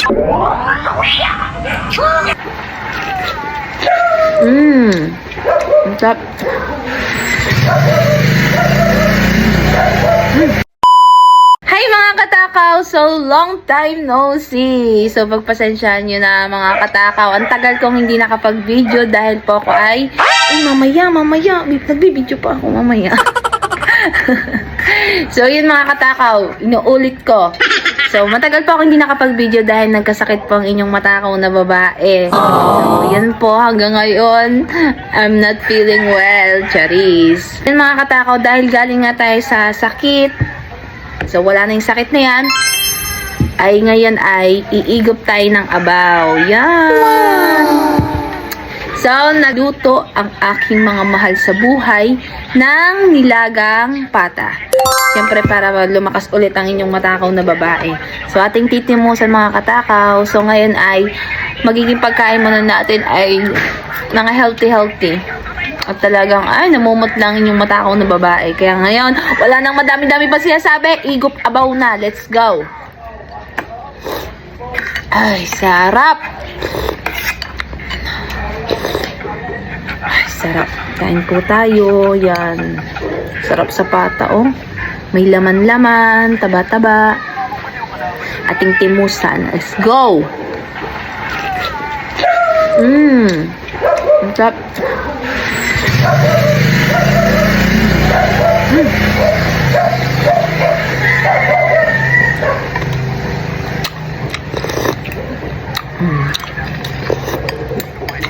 Ang sarap. Hi mga katakaw! So, long time no see. So, pagpasensyahan nyo na mga katakaw. Ang tagal kong hindi nakapag-video dahil po ako ay mamaya. Nagbibideo pa ako mamaya. So, yun mga katakaw. Inuulit ko. So, matagal po ako hindi nakapag-video dahil nagkasakit po ang inyong matakaw na babae. So, yan po. Hanggang ngayon, I'm not feeling well. Charis. Yun mga katakaw, dahil galing nga tayo sa sakit. So, wala na yung sakit na yan. Ay, ngayon ay iigop tayo ng abaw. Yan! So, naluto ang aking mga mahal sa buhay ng nilagang pata. Siyempre, para lumakas ulit ang inyong matakaw na babae. So, ating titimusan mga katakaw. So, ngayon ay magiging pagkain muna natin ay mga healthy. At talagang, ay, namumot lang inyong matakaw na babae. Kaya ngayon, wala nang madami-dami pa siya sabi. Igop abaw na. Let's go. Ay, sarap. Ay, sarap. Kain po tayo. Yan. Sarap sa pata, oh. May laman-laman, taba-taba. Ating timusan. Let's go. Ang sarap.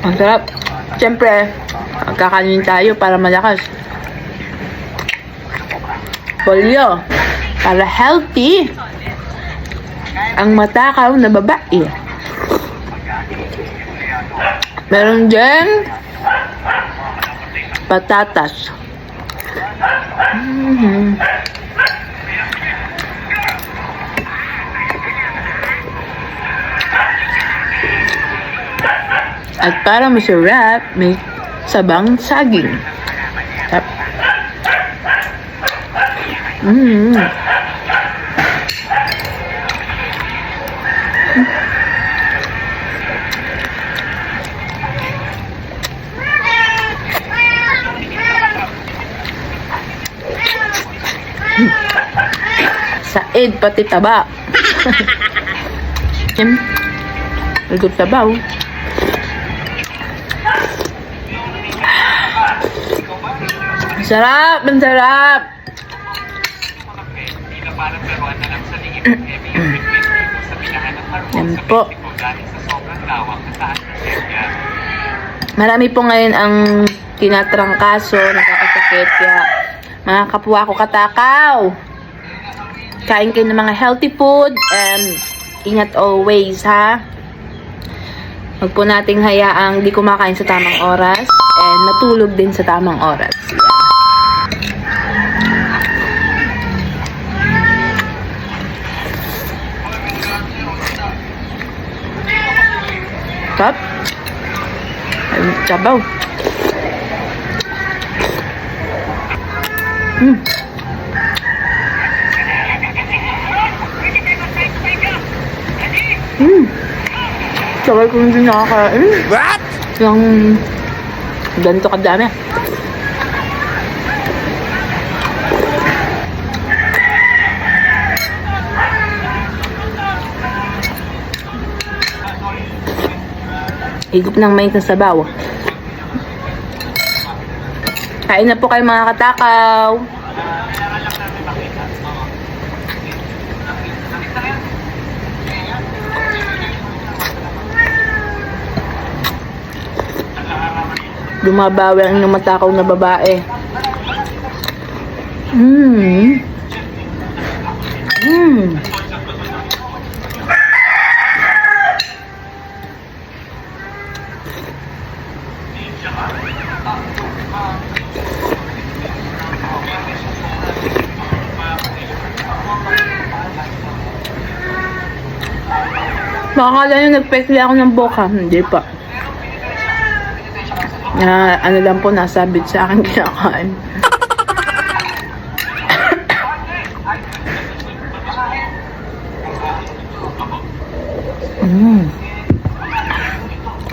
Ang sarap. Siyempre, kakanin tayo para malakas. Polio. Para healthy ang matakaw na babae. Meron din patatas. At para masarap, may sabang saging. Tap. Said pati taba. Lagot tabaw. Sarap, ang sarap. Yan po. Marami po ngayon ang tinatrangkaso, nakakasakit. Kaya mga kapwa ko katakaw, kain kayo ng mga healthy food and ingat always, ha? Huwag po nating hayaang di kumakain sa tamang oras and matulog din sa tamang oras. Top. Sabaw. Sabay ko hindi nakakain. What? Yung ganito kadami. Higop ng mais na sabaw. Kain na po kayo mga katakaw. Lumabawi ang inyong matakaw na babae. Makakala nyo nagpekli ako ng boka. Hindi pa. Ano lang po, nasabit sa akin kinakain.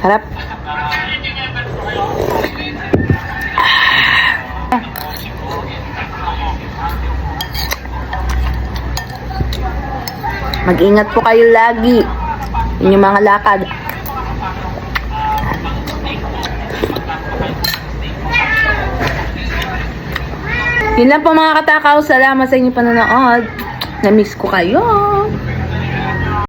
Harap. Mag-ingat po kayo lagi. Inyong mga lakad. Yun lang po mga katakaw. Salamat sa inyong panonood. Na-miss ko kayo.